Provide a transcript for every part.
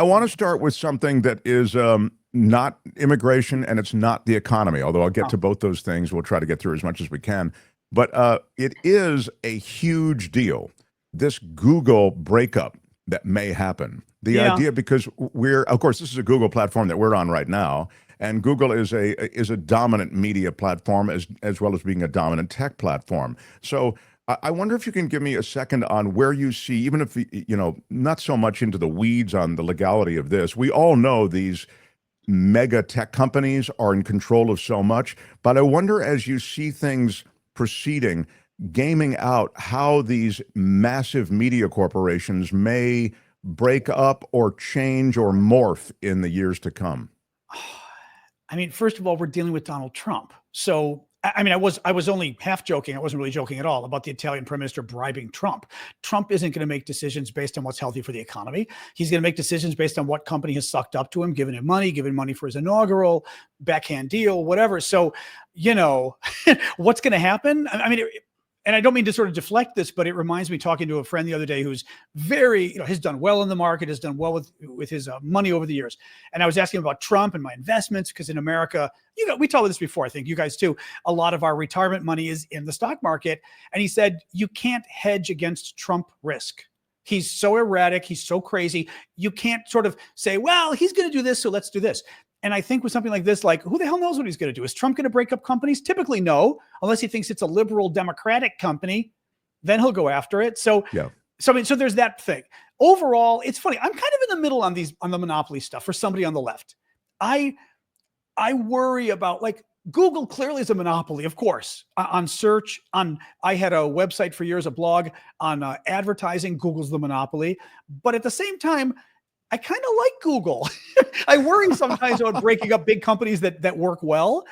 I want to start with something that is not immigration and it's not the economy, although I'll get Oh, to both those things. We'll try to get through as much as we can. But it is a huge deal, this Google breakup that may happen. The yeah. idea, because of course, this is a Google platform that we're on right now, and Google is a dominant media platform as well as being a dominant tech platform. So I wonder if you can give me a second on where you see, even if not so much into the weeds on the legality of this. We all know these mega tech companies are in control of so much, but I wonder as you see things proceeding, gaming out how these massive media corporations may break up or change or morph in the years to come. I mean, first of all, we're dealing with Donald Trump. So, I mean, I was only half joking. I wasn't really joking at all about the Italian prime minister bribing Trump. Trump isn't going to make decisions based on what's healthy for the economy. He's going to make decisions based on what company has sucked up to him, given money for his inaugural backhand deal, whatever. So, you know, what's going to happen? I mean, and I don't mean to sort of deflect this, but it reminds me talking to a friend the other day who's very, has done well in the market, has done well with his money over the years. And I was asking him about Trump and my investments, because in America, we talked about this before, I think you guys too, a lot of our retirement money is in the stock market. And he said, you can't hedge against Trump risk. He's so erratic. He's so crazy. You can't sort of say, well, he's going to do this, so let's do this. And I think with something like this, like, who the hell knows what he's going to do? Is Trump going to break up companies? Typically, no, unless he thinks it's a liberal Democratic company, then he'll go after it. So, Yeah. so there's that thing. Overall, it's funny. I'm kind of in the middle on the monopoly stuff for somebody on the left. I worry about, like, Google clearly is a monopoly, of course, on search. I had a website for years, a blog on advertising. Google's the monopoly, but at the same time, I kind of like Google. I worry sometimes about breaking up big companies that work well.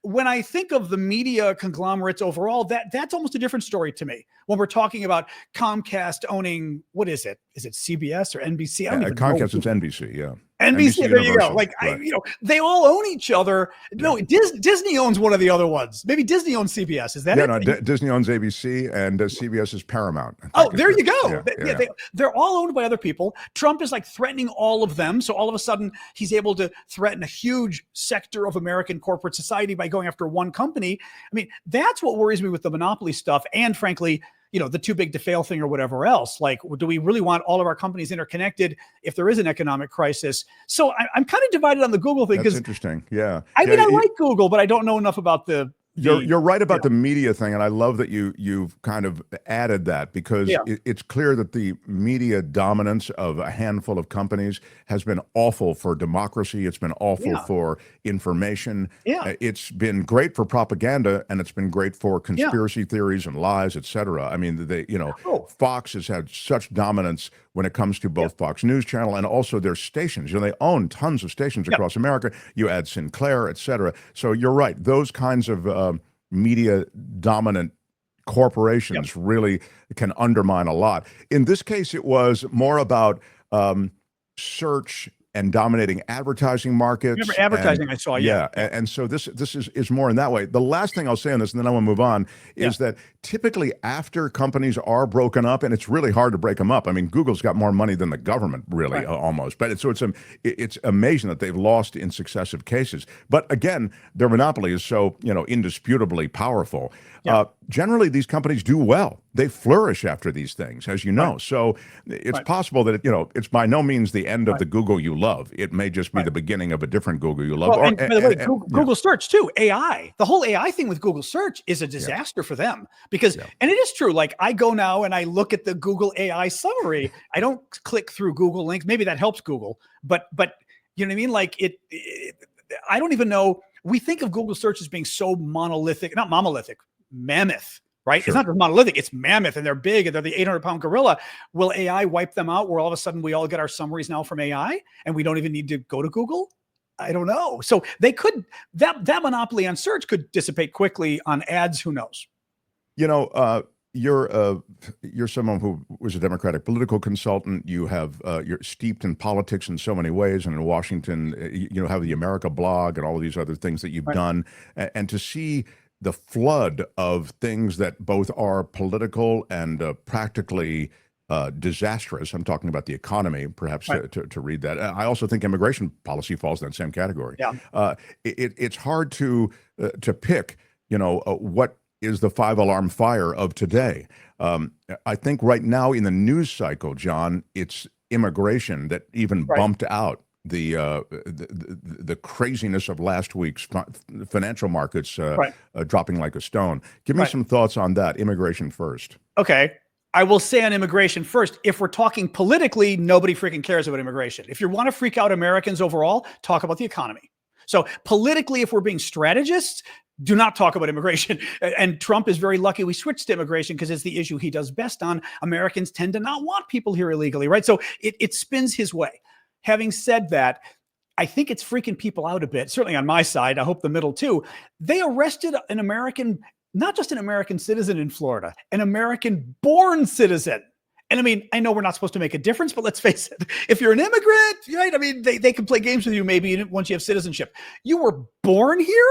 When I think of the media conglomerates overall, that's almost a different story to me. When we're talking about Comcast owning, what is it? Is it CBS or NBC? I don't even know. Comcast, it's NBC, yeah. NBC, there you go. Like, right. They all own each other. No, Disney owns one of the other ones. Maybe Disney owns CBS. Is that it? No, Disney owns ABC and CBS is Paramount. Oh, there you go. Yeah. They're all owned by other people. Trump is like threatening all of them. So all of a sudden, he's able to threaten a huge sector of American corporate society by going after one company. I mean, that's what worries me with the monopoly stuff. And frankly, the too big to fail thing or whatever else. Like, do we really want all of our companies interconnected if there is an economic crisis? So I'm kind of divided on the Google thing. That's interesting. Yeah. I mean, I like Google, but I don't know enough about You're right about the media thing, and I love that you've kind of added that, because it's clear that the media dominance of a handful of companies has been awful for democracy. It's been awful for information. It's been great for propaganda, and it's been great for conspiracy theories and lies, etc. I mean, Fox has had such dominance when it comes to both Fox News Channel and also their stations. They own tons of stations across America. You add Sinclair, etc. So you're right; those kinds of media dominant corporations really can undermine a lot. In this case, it was more about search and dominating advertising markets. Remember advertising, I saw, and so this is more in that way. The last thing I'll say on this, and then I want to move on, is that typically after companies are broken up, and it's really hard to break them up. I mean, Google's got more money than the government, really, almost. But it's amazing that they've lost in successive cases. But again, their monopoly is so indisputably powerful. Generally, these companies do well. They flourish after these things, as you know. So it's possible that it's by no means the end of the Google you love. It may just be the beginning of a different Google you love. Well, and by the way, Google Search too, AI. The whole AI thing with Google Search is a disaster for them because, and it is true. Like, I go now and I look at the Google AI summary. I don't click through Google links. Maybe that helps Google, but you know what I mean? Like I don't even know. We think of Google Search as being so monolithic, not monolithic, mammoth. Right? Sure. It's not just monolithic, it's mammoth, and they're big, and they're the 800-pound gorilla. Will AI wipe them out where all of a sudden we all get our summaries now from AI and we don't even need to go to Google? I don't know. So they could, that monopoly on search could dissipate quickly. On ads, who knows? You're someone who was a Democratic political consultant. You're steeped in politics in so many ways, and in Washington, have the America blog and all of these other things that you've done, and to see the flood of things that both are political and practically disastrous. I'm talking about the economy, perhaps Right. to read that. I also think immigration policy falls in that same category. Yeah. It's hard to pick, what is the five alarm fire of today. I think right now in the news cycle, John, it's immigration that even Right. bumped out the craziness of last week's financial markets Right. dropping like a stone. Give me Right. some thoughts on that. Immigration first. Okay. I will say on immigration first, if we're talking politically, nobody freaking cares about immigration. If you want to freak out Americans overall, talk about the economy. So politically, if we're being strategists, do not talk about immigration. And Trump is very lucky we switched to immigration because it's the issue he does best on. Americans tend to not want people here illegally, right? So it spins his way. Having said that, I think it's freaking people out a bit, certainly on my side. I hope the middle too. They arrested an American, not just an American citizen in Florida, an American born citizen. And I mean, I know we're not supposed to make a difference, but let's face it. If you're an immigrant, right? I mean, they can play games with you maybe once you have citizenship. You were born here,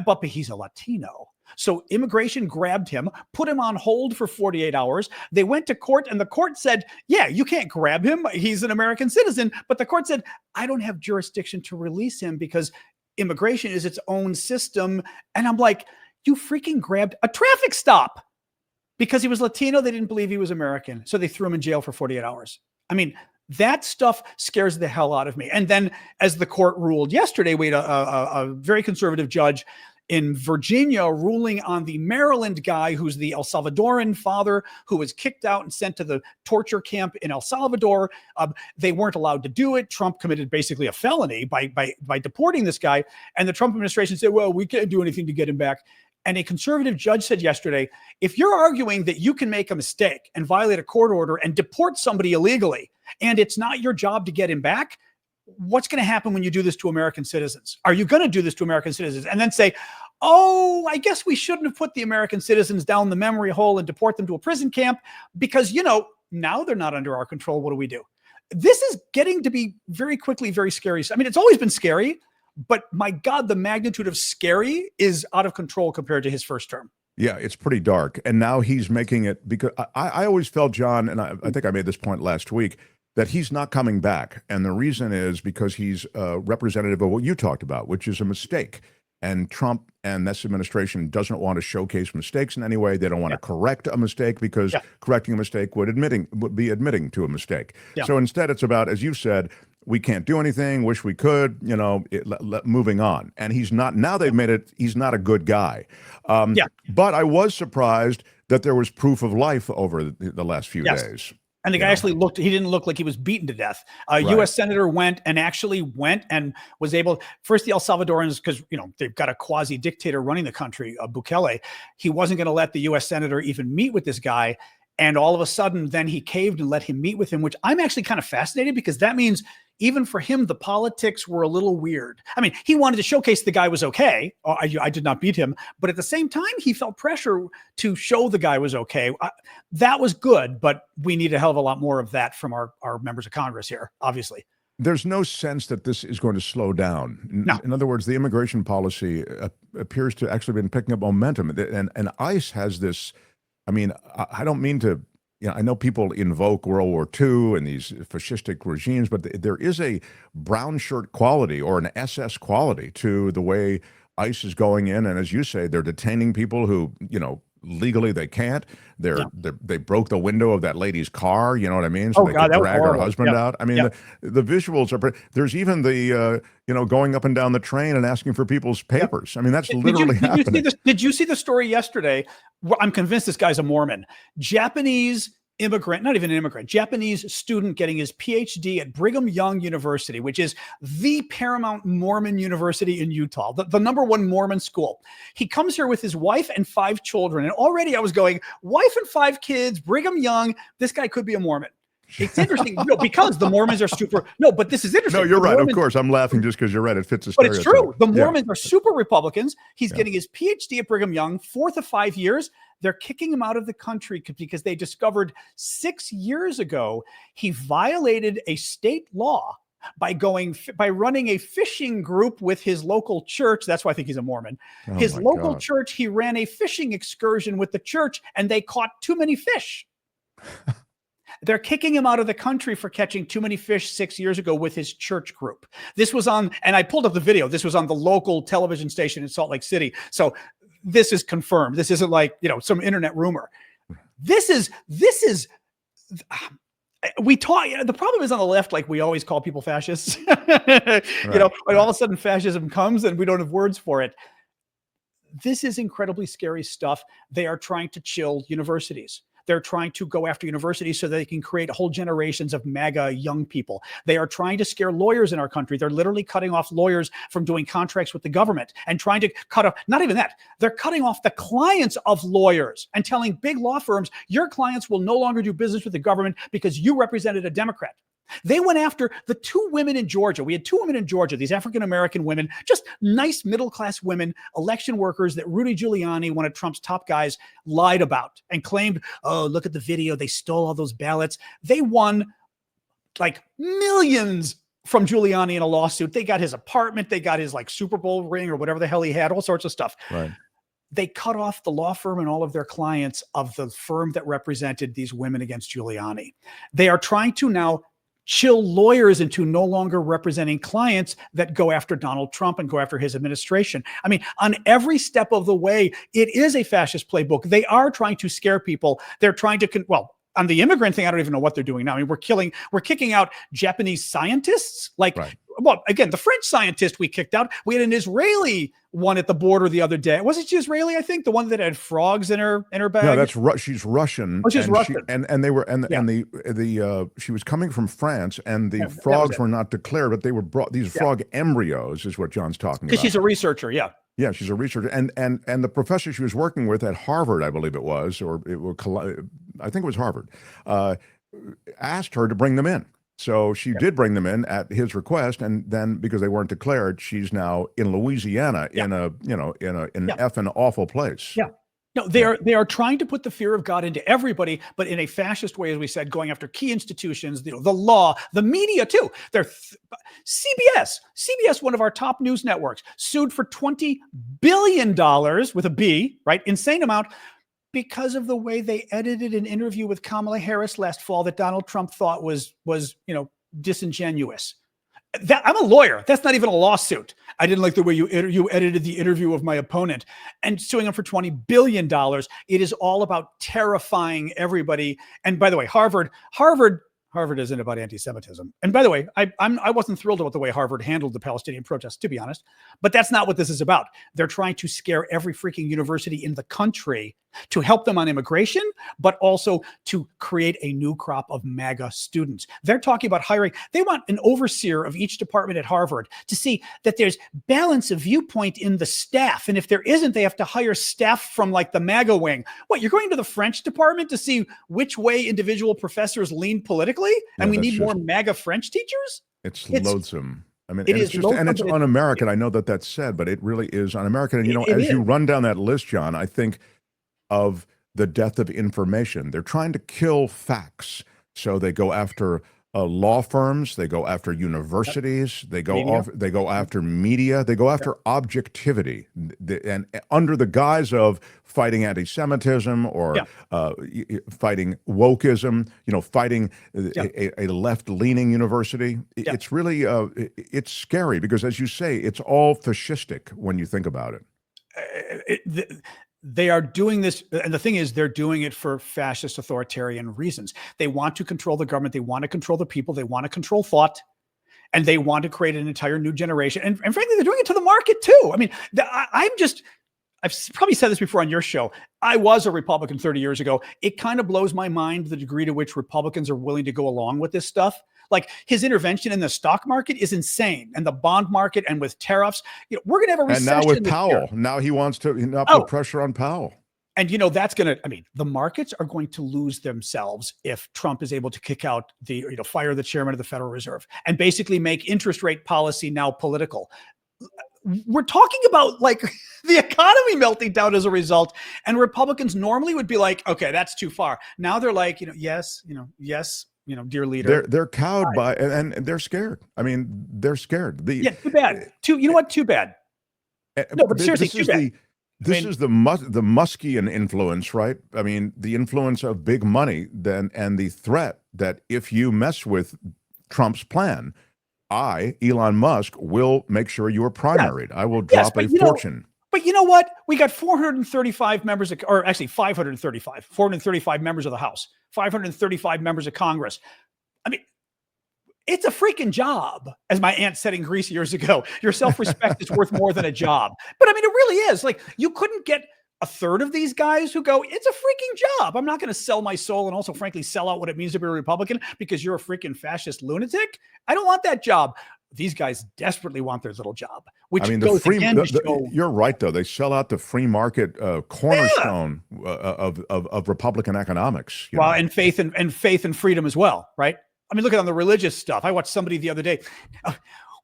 but he's a Latino. So immigration grabbed him, put him on hold for 48 hours. They went to court and the court said, yeah, you can't grab him. He's an American citizen. But the court said, I don't have jurisdiction to release him because immigration is its own system. And I'm like, you freaking grabbed a traffic stop because he was Latino. They didn't believe he was American. So they threw him in jail for 48 hours. I mean, that stuff scares the hell out of me. And then as the court ruled yesterday, we had a very conservative judge in Virginia ruling on the Maryland guy who's the El Salvadoran father who was kicked out and sent to the torture camp in El Salvador. They weren't allowed to do it. Trump committed basically a felony by deporting this guy. And the Trump administration said, well, we can't do anything to get him back. And a conservative judge said yesterday, if you're arguing that you can make a mistake and violate a court order and deport somebody illegally, and it's not your job to get him back, what's going to happen when you do this to American citizens? Are you going to do this to American citizens and then say, oh, I guess we shouldn't have put the American citizens down the memory hole and deport them to a prison camp because, now they're not under our control. What do we do? This is getting to be very quickly, very scary. I mean, it's always been scary, but my God, the magnitude of scary is out of control compared to his first term. Yeah, it's pretty dark. And now he's making it because I always felt, John, and I think I made this point last week, that he's not coming back. And the reason is because he's representative of what you talked about, which is a mistake. And Trump and this administration doesn't want to showcase mistakes in any way. They don't want to correct a mistake because correcting a mistake would be admitting to a mistake. So instead, it's about, as you said, we can't do anything, wish we could, moving on. And he's not, now they've made it, he's not a good guy. But I was surprised that there was proof of life over the last few days. And the guy actually he didn't look like he was beaten to death. A U.S. senator went and was able, first the El Salvadorans, because, they've got a quasi dictator running the country, Bukele. He wasn't going to let the U.S. senator even meet with this guy. And all of a sudden, then he caved and let him meet with him, which I'm actually kind of fascinated because that means even for him, the politics were a little weird. I mean, he wanted to showcase the guy was okay. I did not beat him. But at the same time, he felt pressure to show the guy was okay. That was good, but we need a hell of a lot more of that from our members of Congress here, obviously. There's no sense that this is going to slow down. No. In other words, the immigration policy appears to actually been picking up momentum. And ICE has this, I mean, I don't mean to, I know people invoke World War II and these fascistic regimes, but there is a brown shirt quality or an SS quality to the way ICE is going in. And as you say, they're detaining people who, legally they can't. They broke the window of that lady's car, you know what I mean? So they could drag her husband out. I mean, the visuals are, there's even the, going up and down the train and asking for people's papers. I mean, that's literally happening. Did you see the story yesterday? I'm convinced this guy's a Mormon. Japanese immigrant, not even an immigrant, Japanese student getting his PhD at Brigham Young University, which is the paramount Mormon university in Utah, the number one Mormon school. He comes here with his wife and 5 children. And already I was going, wife and 5 kids, Brigham Young, this guy could be a Mormon. It's interesting, because the Mormons are super. No, but this is interesting. No, you're right. Of course, I'm laughing just because you're right. It fits the stereotype. But it's true. The Mormons are super Republicans. He's getting his PhD at Brigham Young, 4th of 5 years. They're kicking him out of the country because they discovered 6 years ago he violated a state law by running a fishing group with his local church. That's why I think he's a Mormon. His local church, he ran a fishing excursion with the church, and they caught too many fish. They're kicking him out of the country for catching too many fish 6 years ago with his church group. This was on, and I pulled up the video. This was on the local television station in Salt Lake City. So this is confirmed. This isn't like, some internet rumor. This is, we talk, the problem is on the left, like we always call people fascists, and all of a sudden fascism comes and we don't have words for it. This is incredibly scary stuff. They are trying to chill universities. They're trying to go after universities so they can create whole generations of MAGA young people. They are trying to scare lawyers in our country. They're literally cutting off lawyers from doing contracts with the government and trying to cut off, not even that, they're cutting off the clients of lawyers and telling big law firms, your clients will no longer do business with the government because you represented a Democrat. They went after the two women in Georgia. We had two women in Georgia, these African-American women, just nice middle-class women, election workers that Rudy Giuliani, one of Trump's top guys, lied about and claimed, oh, look at the video. They stole all those ballots. They won like millions from Giuliani in a lawsuit. They got his apartment. They got his like Super Bowl ring or whatever the hell he had, all sorts of stuff. Right. They cut off the law firm and all of their clients of the firm that represented these women against Giuliani. They are trying to now chill lawyers into no longer representing clients that go after Donald Trump and go after his administration. I mean, on every step of the way, it is a fascist playbook. They are trying to scare people. They're trying to, on the immigrant thing, I don't even know what they're doing now. I mean, we're kicking out Japanese scientists. Like, right. Well, again, the French scientist we kicked out. We had an Israeli one at the border the other day. Wasn't she Israeli? I think the one that had frogs in her bag. No, she's Russian. Oh, she's Russian. And they were she was coming from France, and the frogs were not declared, but they were brought. These frog embryos is what John's talking about. Because she's a researcher. Yeah. Yeah, she's a researcher, and the professor she was working with at Harvard, I believe it was, I think it was Harvard, asked her to bring them in. So she did bring them in at his request, and then because they weren't declared, she's now in Louisiana in an effing awful place. Yeah. No, they are trying to put the fear of God into everybody, but in a fascist way, as we said, going after key institutions, the law, the media too. CBS, one of our top news networks, sued for $20 billion with a B, right? Insane amount, because of the way they edited an interview with Kamala Harris last fall that Donald Trump thought was disingenuous. I'm a lawyer. That's not even a lawsuit. I didn't like the way you edited the interview of my opponent, and suing him for $20 billion. It is all about terrifying everybody. And by the way, Harvard isn't about anti-Semitism. And by the way, I wasn't thrilled about the way Harvard handled the Palestinian protests, to be honest, but that's not what this is about. They're trying to scare every freaking university in the country to help them on immigration, but also to create a new crop of MAGA students. They're talking about hiring. They want an overseer of each department at Harvard to see that there's balance of viewpoint in the staff. And if there isn't, they have to hire staff from like the MAGA wing. What, you're going to the French department to see which way individual professors lean politically? And we need more MAGA French teachers? It's loathsome. I mean, it's un-American. I know that's said, but it really is un-American. And, as you run down that list, John, I think of the death of information. They're trying to kill facts. So they go after law firms, they go after universities, they go after media, they go after objectivity, and under the guise of fighting anti-Semitism or fighting wokeism, fighting a left-leaning university. It's really it's scary because, as you say, it's all fascistic when you think about it. They are doing this, and the thing is, they're doing it for fascist authoritarian reasons. They want to control the government. They want to control the people. They want to control thought, and they want to create an entire new generation. And frankly, they're doing it to the market too. I mean, I've probably said this before on your show. I was a Republican 30 years ago. It kind of blows my mind the degree to which Republicans are willing to go along with this stuff. Like, his intervention in the stock market is insane, and the bond market, and with tariffs, we're going to have a recession. And now with Powell, now he wants to put pressure on Powell. And that's going to, the markets are going to lose themselves if Trump is able to kick out fire the chairman of the Federal Reserve and basically make interest rate policy now political. We're talking about like the economy melting down as a result, and Republicans normally would be like, okay, that's too far. Now they're like, yes, dear leader. They're cowed by, and they're scared. I mean, they're scared. Too bad. Too bad. No, but seriously, too bad. This is the Muskian influence, right? I mean, the influence of big money, then, and the threat that if you mess with Trump's plan, Elon Musk, will make sure you are primaried. I will drop a fortune. But you know what? We got 435 members, or actually 435 members of the House, 535 members of Congress. I mean, it's a freaking job, as my aunt said in Greece years ago. Your self-respect is worth more than a job. But I mean, it really is. Like, you couldn't get a third of these guys who go, it's a freaking job. I'm not going to sell my soul and also, frankly, sell out what it means to be a Republican because you're a freaking fascist lunatic. I don't want that job. These guys desperately want their little job, which goes again to show. You're right, though. They sell out the free market cornerstone of Republican economics. Well, and faith and freedom as well, right? I mean, look at on the religious stuff. I watched somebody the other day.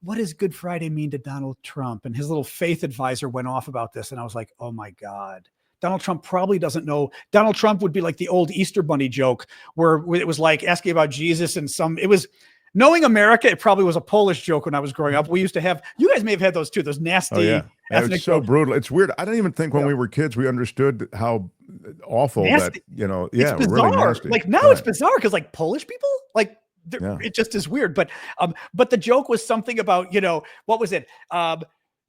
What does Good Friday mean to Donald Trump? And his little faith advisor went off about this. And I was like, oh my God, Donald Trump probably doesn't know. Donald Trump would be like the old Easter Bunny joke where it was like asking about Jesus and it was knowing America. It probably was a Polish joke when I was growing up. We used to have, you guys may have had those too, those nasty. Oh, yeah. It's so brutal. It's weird. I don't even think when we were kids, we understood how awful nasty. That, it's bizarre. Really nasty. Like now it's bizarre because like Polish people, like, it just is weird. But the joke was something about, what was it?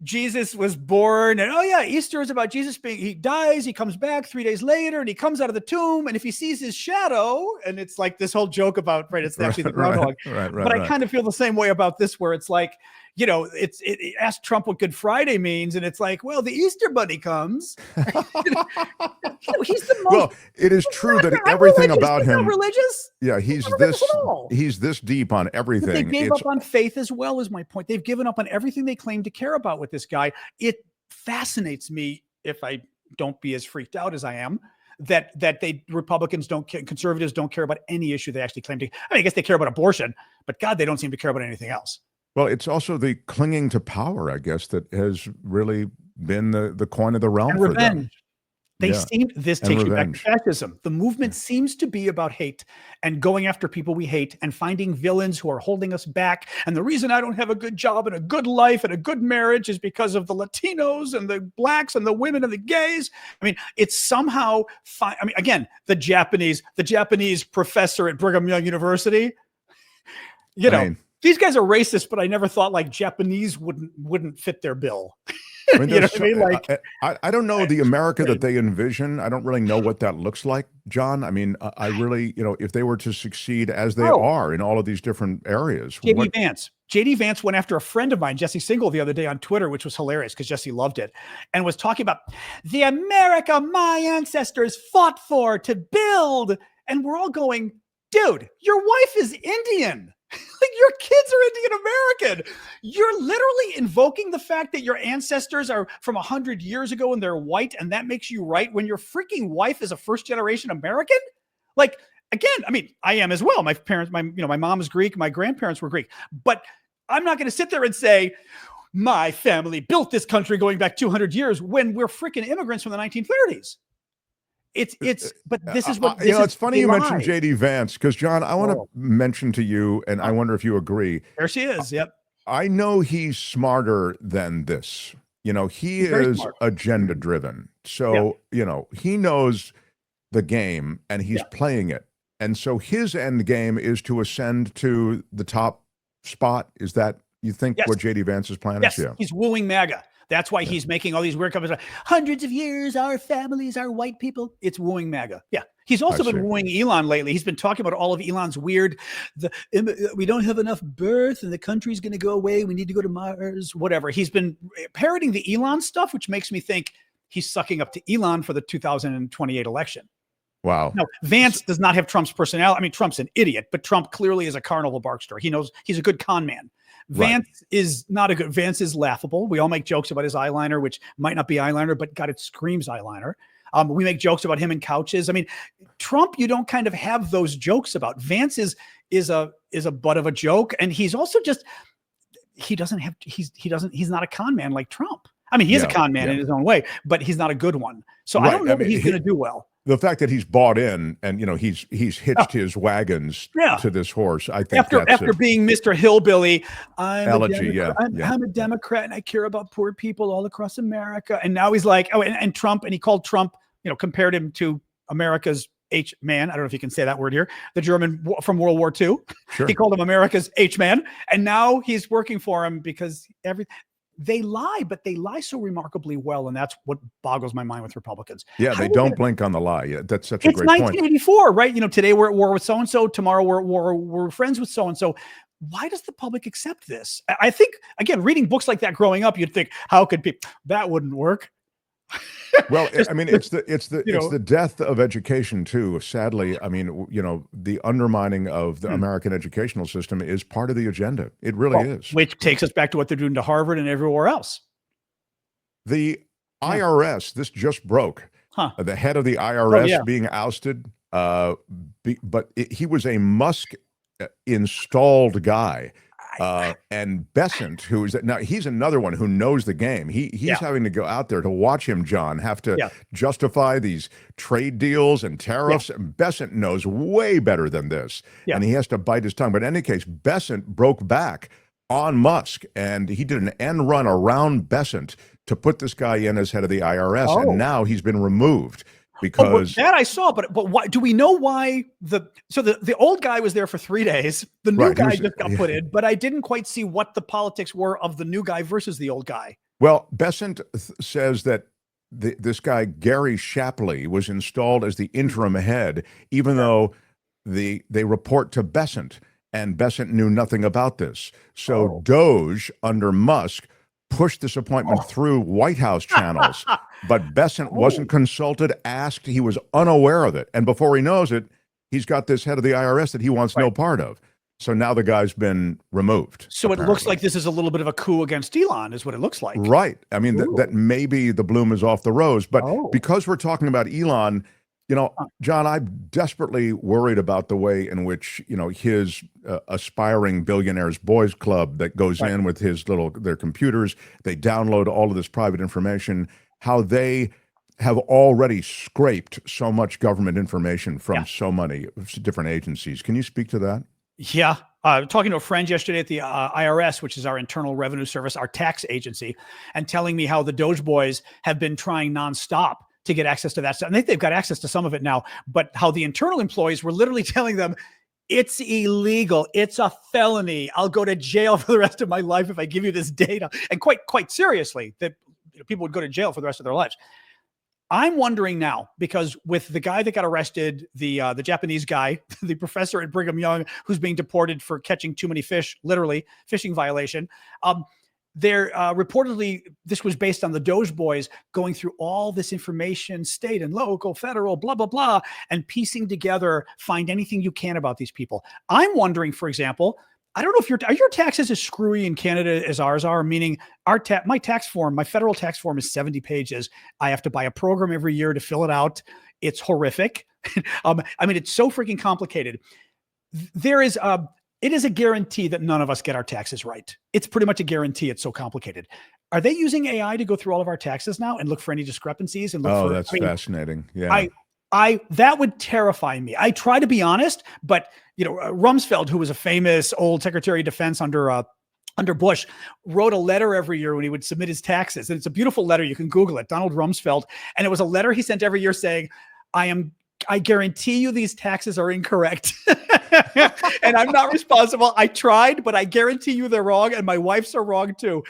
Jesus was born, and Easter is about Jesus he dies, he comes back 3 days later, and he comes out of the tomb, and if he sees his shadow, and it's like this whole joke about, it's actually the groundhog. But I kind of feel the same way about this, where it's like, it asked Trump what Good Friday means, and it's like, well, the Easter Bunny comes. He's the most. Well, it is true that everything about him. Not religious. Yeah, he's this deep on everything. But they gave up on faith as well, is my point. They've given up on everything they claim to care about with this guy. It fascinates me, if I don't be as freaked out as I am, that Republicans conservatives don't care about any issue they actually claim to. I guess they care about abortion, but God, they don't seem to care about anything else. Well, it's also the clinging to power, I guess, that has really been the coin of the realm and for revenge. them. This takes you back to fascism. The movement seems to be about hate and going after people we hate and finding villains who are holding us back. And the reason I don't have a good job and a good life and a good marriage is because of the Latinos and the blacks and the women and the gays. I mean, it's somehow again, the Japanese professor at Brigham Young University, these guys are racist, but I never thought like Japanese wouldn't fit their bill. I mean, I don't know the America that they envision. I don't really know what that looks like, John. I mean, I really, if they were to succeed as they are in all of these different areas. JD Vance went after a friend of mine, Jesse Singal, the other day on Twitter, which was hilarious because Jesse loved it, and was talking about the America my ancestors fought for to build. And we're all going, dude, your wife is Indian. Like, your kids are Indian American. You're literally invoking the fact that your ancestors are from 100 years ago and they're white, and that makes you right when your freaking wife is a first-generation American? Like, again, I mean, I am as well. My parents, my mom is Greek, my grandparents were Greek, but I'm not going to sit there and say my family built this country going back 200 years when we're freaking immigrants from the 1930s. But this is what it's funny you mentioned JD Vance, because John, I want to mention to you, and I wonder if you agree. There she is. Yep. I know he's smarter than this. He is agenda driven. So, he knows the game and he's playing it. And so his end game is to ascend to the top spot. Is that, you think, what JD Vance's plan is? Yeah. He's wooing MAGA. That's why he's making all these weird comments. Hundreds of years, our families, our white people. It's wooing MAGA. Yeah. He's also been wooing Elon lately. He's been talking about all of Elon's weird, we don't have enough birth and the country's going to go away. We need to go to Mars, whatever. He's been parroting the Elon stuff, which makes me think he's sucking up to Elon for the 2028 election. Wow. No, Vance does not have Trump's personality. I mean, Trump's an idiot, but Trump clearly is a carnival barkster. He knows he's a good con man. Vance is not a good. Vance is laughable. We all make jokes about his eyeliner, which might not be eyeliner, but God, it screams eyeliner. We make jokes about him in couches. I mean, Trump, you don't kind of have those jokes about. Vance is a butt of a joke, and he's also just he's not a con man like Trump. I mean, he is a con man in his own way, but he's not a good one. So I don't know that he's going to do well. the fact that he's bought in and, he's hitched his wagons to this horse. I think after being Mr. Hillbilly, I'm a Democrat and I care about poor people all across America. And now he's like, and Trump, and he called Trump, compared him to America's H-man. I don't know if you can say that word here. The German from World War II. Sure. He called him America's H-man. And now he's working for him because they lie, but they lie so remarkably well. And that's what boggles my mind with Republicans. Yeah, they don't blink on the lie. Yeah, that's such a great point. It's 1984, right? Today we're at war with so-and-so. Tomorrow we're friends with so-and-so. Why does the public accept this? I think, again, reading books like that growing up, you'd think, how could people, that wouldn't work. Well, I mean, it's the death of education too. Sadly, I mean, the undermining of the American educational system is part of the agenda. It really is. Which takes us back to what they're doing to Harvard and everywhere else. The IRS, this just broke. The head of the IRS being ousted, but he was a Musk installed guy. And Besant, who is now he's another one who knows the game. He's having to go out there to watch him, John, have to justify these trade deals and tariffs. And Besant knows way better than this, and he has to bite his tongue. But in any case, Besant broke back on Musk, and he did an end run around Besant to put this guy in as head of the IRS, and now he's been removed. Because that I saw, but why do we know why the old guy was there for 3 days? The new guy just got put in, but I didn't quite see what the politics were of the new guy versus the old guy. Well, Besant says that this guy Gary Shapley was installed as the interim head, even though they report to Besant, and Besant knew nothing about this. So Doge under Musk pushed this appointment through White House channels, but Besant wasn't consulted, asked. He was unaware of it. And before he knows it, he's got this head of the IRS that he wants no part of. So now the guy's been removed. So apparently. It looks like this is a little bit of a coup against Elon is what it looks like. Right. I mean, that maybe the bloom is off the rose. But because we're talking about Elon, John, I'm desperately worried about the way in which, his aspiring billionaires boys club that goes in with their computers, they download all of this private information, how they have already scraped so much government information from so many different agencies. Can you speak to that? Yeah. Talking to a friend yesterday at the IRS, which is our Internal Revenue Service, our tax agency, and telling me how the Doge boys have been trying nonstop to get access to that stuff. And I think they've got access to some of it now, but how the internal employees were literally telling them, it's illegal. It's a felony. I'll go to jail for the rest of my life if I give you this data. And quite seriously, that people would go to jail for the rest of their lives. I'm wondering now, because with the guy that got arrested, the Japanese guy, the professor at Brigham Young, who's being deported for catching too many fish, literally fishing violation. There reportedly, this was based on the Doge boys going through all this information, state and local, federal, blah, blah, blah, and piecing together, find anything you can about these people. I'm wondering, for example, I don't know if are your taxes as screwy in Canada as ours are, meaning my tax form, my federal tax form is 70 pages. I have to buy a program every year to fill it out. It's horrific. I mean, it's so freaking complicated. It is a guarantee that none of us get our taxes right. It's pretty much a guarantee. It's so complicated. Are they using AI to go through all of our taxes now and look for any discrepancies? And look that's fascinating. Yeah. That would terrify me. I try to be honest, but Rumsfeld, who was a famous old Secretary of Defense under Bush, wrote a letter every year when he would submit his taxes. And it's a beautiful letter. You can Google it, Donald Rumsfeld. And it was a letter he sent every year saying, I guarantee you these taxes are incorrect. And I'm not responsible. I tried, but I guarantee you they're wrong. And my wife's are wrong too.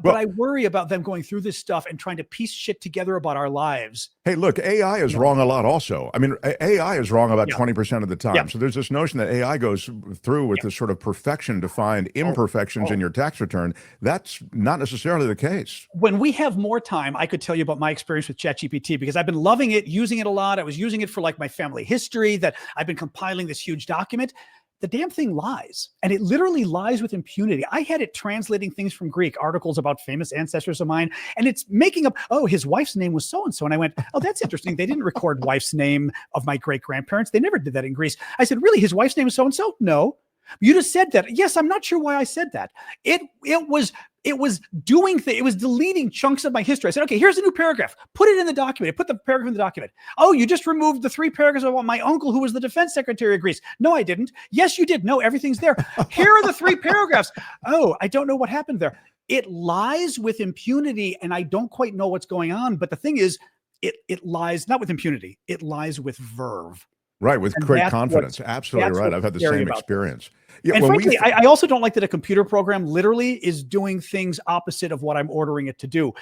But I worry about them going through this stuff and trying to piece shit together about our lives. Hey, look, AI is wrong a lot also. I mean, AI is wrong about 20% of the time. Yeah. So there's this notion that AI goes through with this sort of perfection to find imperfections in your tax return. That's not necessarily the case. When we have more time, I could tell you about my experience with ChatGPT because I've been loving it, using it a lot. I was using it for like my family history that I've been compiling this huge document. The damn thing lies, and it literally lies with impunity. I had it translating things from Greek, articles about famous ancestors of mine, and it's making up, his wife's name was so-and-so. And I went, that's interesting. They didn't record wife's name of my great-grandparents. They never did that in Greece. I said, really, his wife's name is so-and-so? No. You just said that. Yes, I'm not sure why I said that. It It was doing things. It was deleting chunks of my history. I said, okay, here's a new paragraph. Put it in the document. I put the paragraph in the document. Oh, you just removed the 3 paragraphs about my uncle who was the defense secretary of Greece. No, I didn't. Yes, you did. No, everything's there. Here are the 3 paragraphs. Oh, I don't know what happened there. It lies with impunity, and I don't quite know what's going on. But the thing is, it lies not with impunity. It lies with verve. Right, with great confidence. Absolutely right. I've had the same experience. Yeah, and frankly, I also don't like that a computer program literally is doing things opposite of what I'm ordering it to do.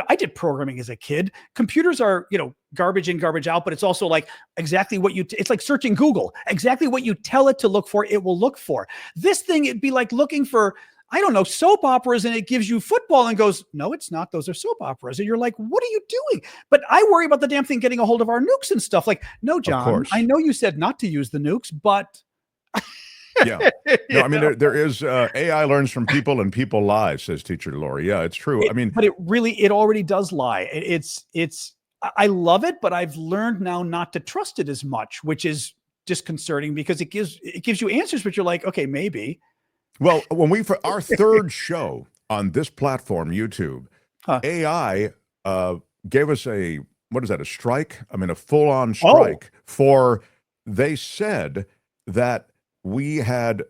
I did programming as a kid. Computers are, garbage in, garbage out, but it's also like exactly what it's like searching Google. Exactly what you tell it to look for, it will look for. This thing, it'd be like looking for, I don't know, soap operas, and it gives you football and goes, no, it's not. Those are soap operas. And you're like, what are you doing? But I worry about the damn thing getting a hold of our nukes and stuff. Like, no, John, I know you said not to use the nukes, but... Yeah. No, I mean, there is AI learns from people and people lie, says teacher Lori. Yeah, it's true. But it already does lie. I love it, but I've learned now not to trust it as much, which is disconcerting because it gives you answers, but you're like, okay, maybe. Well, for our 3rd show on this platform, YouTube, AI gave us a strike? I mean, a full-on strike they said that we had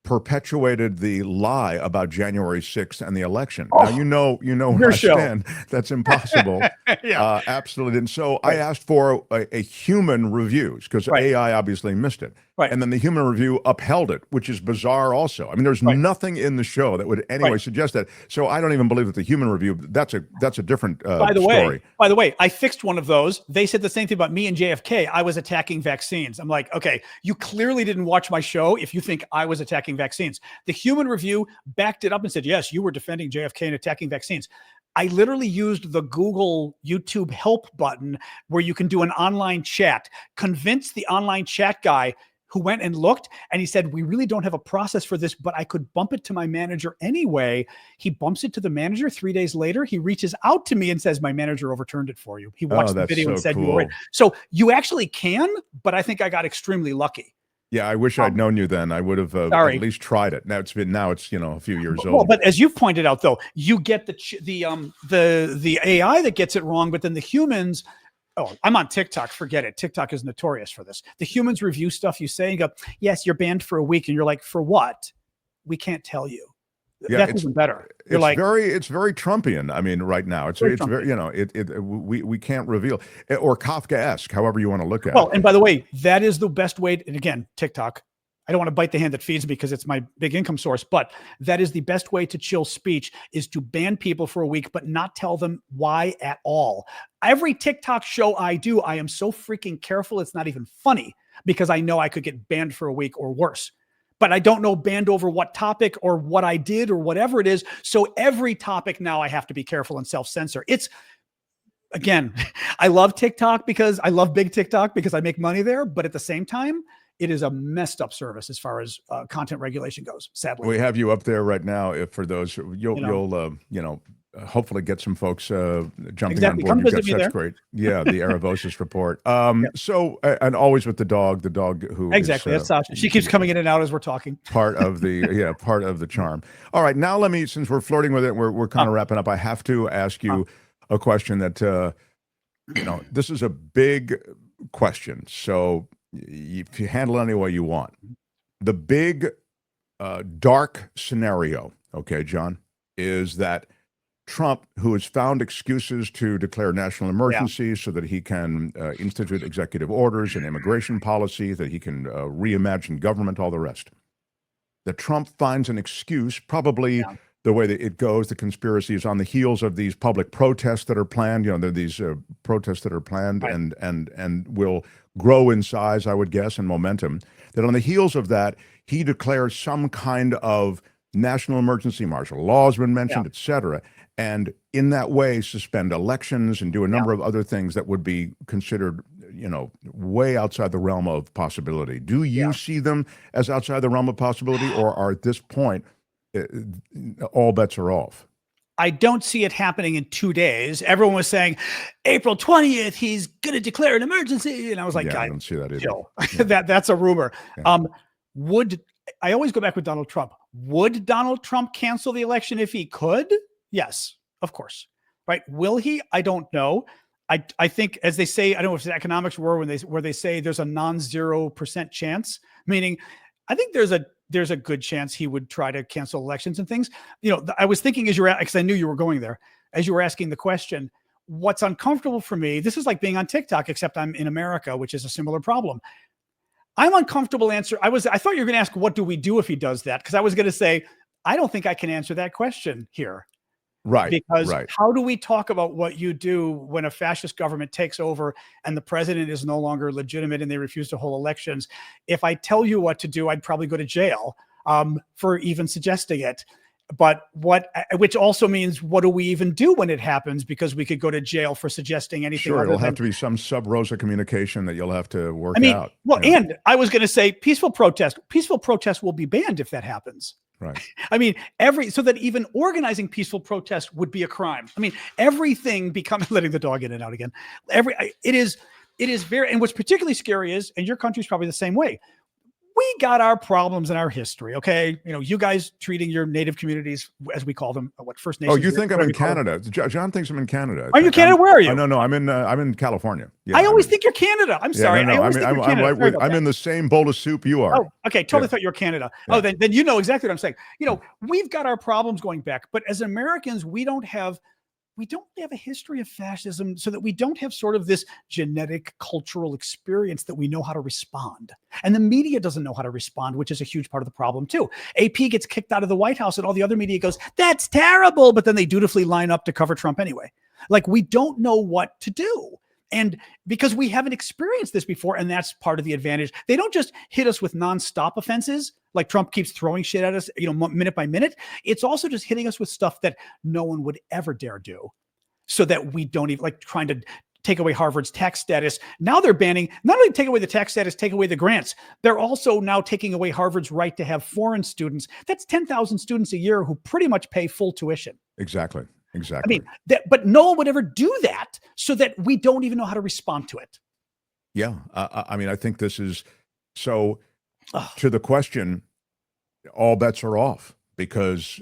perpetuated the lie about January 6th and the election. Now, you know where I stand. That's impossible. Yeah. Absolutely. And so I asked for a human reviews because AI obviously missed it. Right. And then the human review upheld it, which is bizarre also. I mean, there's nothing in the show that would anyway suggest that. So I don't even believe that the human review, that's a different story. By the way, I fixed one of those. They said the same thing about me and JFK. I was attacking vaccines. I'm like, okay, you clearly didn't watch my show if you think I was attacking vaccines. The human review backed it up and said, yes, you were defending JFK and attacking vaccines. I literally used the Google YouTube help button where you can do an online chat, convince the online chat guy who went and looked, and he said, we really don't have a process for this, but I could bump it to my manager anyway. He bumps it to the manager. 3 days later, he reaches out to me and says, my manager overturned it for you. He watched the video and said, you were right. So you actually can, but I think I got extremely lucky. Yeah, I wish I'd known you then. I would have at least tried it. Now it's a few years old. But as you've pointed out, though, you get the AI that gets it wrong, but then the humans. Oh, I'm on TikTok. Forget it. TikTok is notorious for this. The humans review stuff you say and go, yes, you're banned for a week. And you're like, for what? We can't tell you. Yeah, that's even better. It's very Trumpian. I mean, right now it's very, we can't reveal, or Kafkaesque, however you want to look at it. Well, and by the way, that is the best way. And again, TikTok, I don't want to bite the hand that feeds me because it's my big income source, but that is the best way to chill speech is to ban people for a week, but not tell them why at all. Every TikTok show I do, I am so freaking careful. It's not even funny because I know I could get banned for a week or worse, but I don't know banned over what topic or what I did or whatever it is. So every topic now I have to be careful and self-censor. Again, I love TikTok because I love big TikTok because I make money there. But at the same time, it is a messed up service as far as content regulation goes. Sadly, we have you up there right now. If for those, you'll hopefully get some folks jumping on board. Come You've visit me there. Great, the Aravosis report. So and always with the dog who that's Sasha. She keeps coming in and out as we're talking. Part of the charm. All right, now since we're flirting with it, we're kind of wrapping up. I have to ask you a question that this is a big question. So if you handle it any way you want, the big dark scenario, okay, John, is that Trump, who has found excuses to declare national emergency so that he can institute executive orders and immigration policy, that he can reimagine government, all the rest. That Trump finds an excuse, probably the way that it goes, the conspiracy is on the heels of these public protests that are planned. There are these protests that are planned and will grow in size, I would guess, and momentum. That on the heels of that, he declares some kind of national emergency, martial law has been mentioned, et cetera. And in that way, suspend elections and do a number of other things that would be considered, way outside the realm of possibility. Do you see them as outside the realm of possibility, or are at this point, all bets are off? I don't see it happening in 2 days. Everyone was saying April 20th, he's going to declare an emergency. And I was like, I don't see that either. That's a rumor. I always go back with Donald Trump. Would Donald Trump cancel the election if he could? Yes, of course. Right? Will he? I don't know. I think, as they say, I don't know if it's economics where they say there's a non-0% chance, meaning I think there's a good chance he would try to cancel elections and things. I was thinking because I knew you were going there, as you were asking the question, what's uncomfortable for me, this is like being on TikTok, except I'm in America, which is a similar problem. I'm uncomfortable I thought you were going to ask, what do we do if he does that? Because I was going to say, I don't think I can answer that question here. Right. Because how do we talk about what you do when a fascist government takes over and the president is no longer legitimate and they refuse to hold elections? If I tell you what to do, I'd probably go to jail for even suggesting it. But which also means, what do we even do when it happens? Because we could go to jail for suggesting anything. Sure, it'll have to be some sub rosa communication that you'll have to work out. Well, and I was going to say peaceful protest will be banned if that happens. Right. I mean, so that even organizing peaceful protest would be a crime. I mean, everything letting the dog in and out again. It is very, and what's particularly scary is, and your country's probably the same way, we got our problems in our history. Okay. You guys treating your native communities, as we call them, First Nations. Oh, you think I'm in Canada? John thinks I'm in Canada. Are you Canada? Where are you? No, I'm in California. Yeah, I always think you're Canada. I'm sorry. I'm in the same bowl of soup you are. Oh, okay. Totally thought you were Canada. Yeah. Oh, then you know exactly what I'm saying. We've got our problems going back, but as Americans, we don't have a history of fascism, so that we don't have sort of this genetic cultural experience that we know how to respond. And the media doesn't know how to respond, which is a huge part of the problem too. AP gets kicked out of the White House and all the other media goes, that's terrible. But then they dutifully line up to cover Trump anyway. Like, we don't know what to do. And because we haven't experienced this before, and that's part of the advantage. They don't just hit us with nonstop offenses, like Trump keeps throwing shit at us, minute by minute. It's also just hitting us with stuff that no one would ever dare do, so that we don't even, like trying to take away Harvard's tax status. Now they're banning, not only take away the tax status, take away the grants. They're also now taking away Harvard's right to have foreign students. That's 10,000 students a year who pretty much pay full tuition. Exactly. I mean, but no one would ever do that, so that we don't even know how to respond to it. Yeah. I mean, I think this is so. To the question, all bets are off, because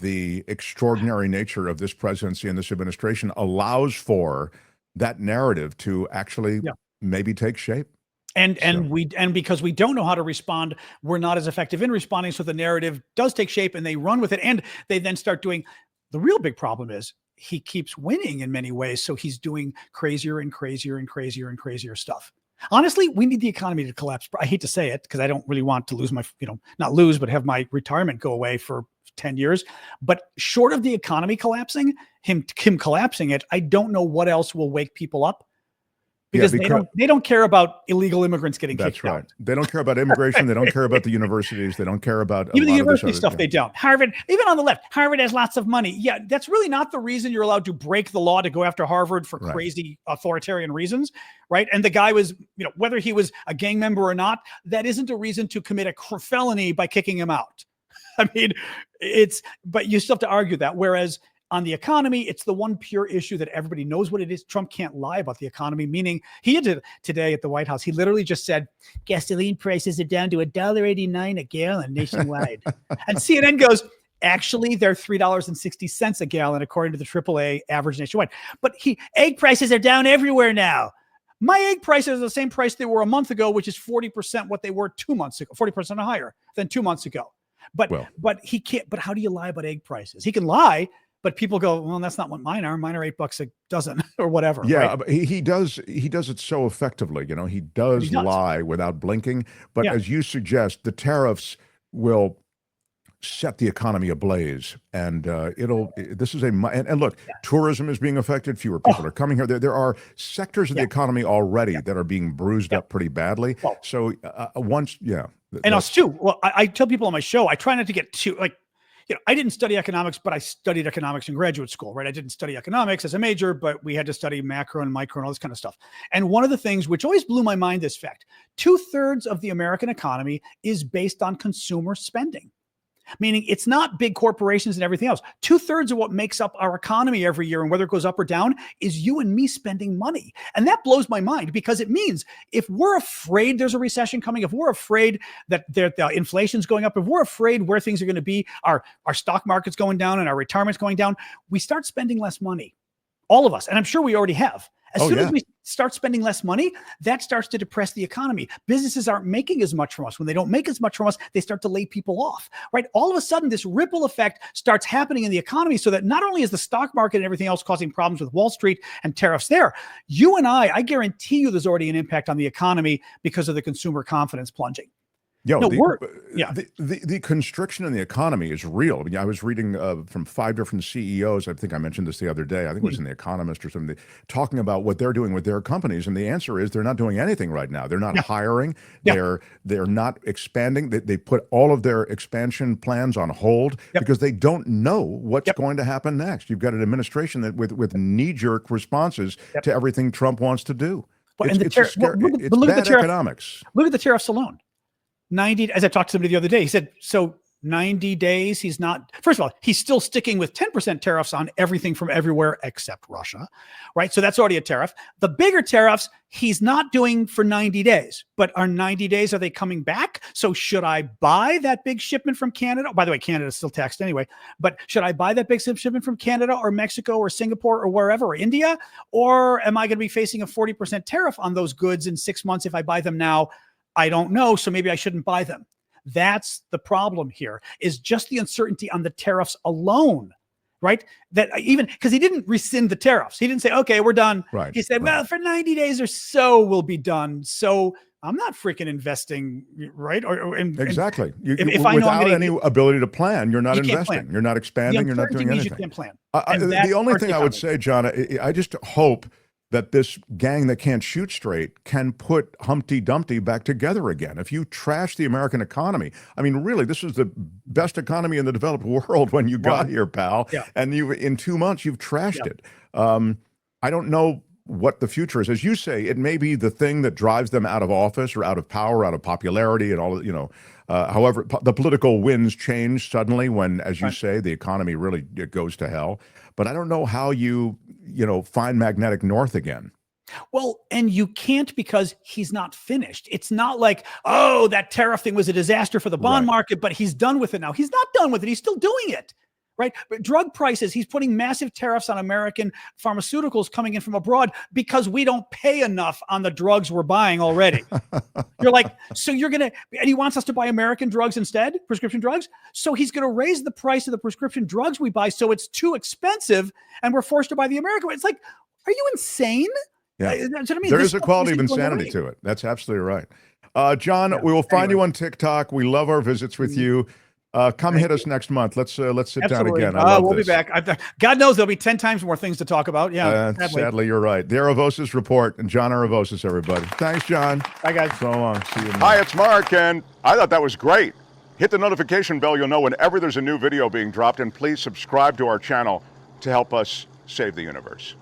the extraordinary nature of this presidency and this administration allows for that narrative to actually maybe take shape. And because we don't know how to respond, we're not as effective in responding. So the narrative does take shape and they run with it, and they then start doing. The real big problem is he keeps winning in many ways. So he's doing crazier and crazier and crazier and crazier stuff. Honestly, we need the economy to collapse. I hate to say it, because I don't really want to lose my, not lose, but have my retirement go away for 10 years. But short of the economy collapsing, him collapsing it, I don't know what else will wake people up. Because they don't care about illegal immigrants getting kicked out. That's right. They don't care about immigration. They don't care about the universities. They don't care about even the university stuff. They don't. Harvard, even on the left, Harvard has lots of money. Yeah, that's really not the reason you're allowed to break the law to go after Harvard for crazy authoritarian reasons, right? And the guy was, whether he was a gang member or not, that isn't a reason to commit a felony by kicking him out. I mean, but you still have to argue that. Whereas on the economy, it's the one pure issue that everybody knows what it is. Trump can't lie about the economy, meaning he did today at the White House. He literally just said, gasoline prices are down to $1.89 a gallon nationwide. And CNN goes, actually, they're $3.60 a gallon, according to the AAA average nationwide. But egg prices are down everywhere now. My egg prices are the same price they were a month ago, which is 40% what they were 2 months ago, 40% higher than 2 months ago. But he can't. But how do you lie about egg prices? He can lie. But people go, well, that's not what mine are. Mine are $8 a dozen or whatever. Yeah, right? But he does it so effectively. He does lie without blinking. But as you suggest, the tariffs will set the economy ablaze, and look, tourism is being affected. Fewer people are coming here. There are sectors of the economy already that are being bruised up pretty badly. So and us too. Well, I tell people on my show, I try not to get too I didn't study economics, but I studied economics in graduate school, right? I didn't study economics as a major, but we had to study macro and micro and all this kind of stuff. And one of the things which always blew my mind, this fact, 2/3 of the American economy is based on consumer spending. meaning it's not big corporations and everything else. 2/3 of what makes up our economy every year and whether it goes up or down is you and me spending money. And that blows my mind because it means if we're afraid there's a recession coming, if we're afraid that the inflation's going up, if we're afraid where things are going to be, our stock market's going down and our retirement's going down, we start spending less money. All of us. And I'm sure we already have. As soon as we start spending less money, that starts to depress the economy. Businesses aren't making as much from us. When they don't make as much from us, they start to lay people off, right? All of a sudden, this ripple effect starts happening in the economy so that not only is the stock market and everything else causing problems with Wall Street and tariffs there, you and I guarantee you there's already an impact on the economy because of the consumer confidence plunging. The constriction in the economy is real. I mean, I was reading from 5 different CEOs. I think I mentioned this the other day. I think it was in The Economist or something, talking about what they're doing with their companies. And the answer is they're not doing anything right now. They're not hiring. They're not expanding. They put all of their expansion plans on hold because they don't know what's going to happen next. You've got an administration that with knee-jerk responses to everything Trump wants to do. It's bad economics. Look at the tariffs alone. 90, as I talked to somebody the other day, he said, so 90 days, he's not, first of all, he's still sticking with 10% tariffs on everything from everywhere except Russia, right? So that's already a tariff. The bigger tariffs, he's not doing for 90 days, but are 90 days, are they coming back? So should I buy that big shipment from Canada? By the way, Canada's still taxed anyway, but should I buy that big shipment from Canada or Mexico or Singapore or wherever, or India? Or am I going to be facing a 40% tariff on those goods in 6 months if I buy them now? I don't know, so maybe I shouldn't buy them. That's the problem here, is just the uncertainty on the tariffs alone, right? That even, because he didn't rescind the tariffs. He didn't say, okay, we're done. Right. He said, well, for 90 days or so, we'll be done. So I'm not freaking investing, right? Exactly. If I know without any ability to plan, you're not investing. You're not expanding. You're not doing anything. You can't plan. The only thing I would say, John, I just hope that this gang that can't shoot straight can put Humpty Dumpty back together again. If you trash the American economy, I mean, really, this is the best economy in the developed world when you got here, pal. Yeah. And in 2 months, you've trashed it. I don't know what the future is. As you say, it may be the thing that drives them out of office or out of power, out of popularity and all, however, the political winds change suddenly when, as you say, the economy really goes to hell. But I don't know how you find magnetic north again. Well, and you can't because he's not finished. It's not like, oh, that tariff thing was a disaster for the bond market, but he's done with it now. He's not done with it. He's still doing it. Right? But drug prices, he's putting massive tariffs on American pharmaceuticals coming in from abroad because we don't pay enough on the drugs we're buying already. You're like, so you're going to, and he wants us to buy American drugs instead, prescription drugs. So he's going to raise the price of the prescription drugs we buy so it's too expensive and we're forced to buy the American. It's like, are you insane? Yeah. That's what I mean. There is a quality of insanity to it. That's absolutely right. John, we will find you on TikTok. We love our visits with you. Come hit us next month. Let's sit down again. We'll be back. God knows there'll be 10 times more things to talk about. Yeah. Sadly, you're right. The Aravosis Report and John Aravosis, everybody. Thanks, John. Bye, guys. So long. See you. Hi, it's Mark, and I thought that was great. Hit the notification bell. You'll know whenever there's a new video being dropped, and please subscribe to our channel to help us save the universe.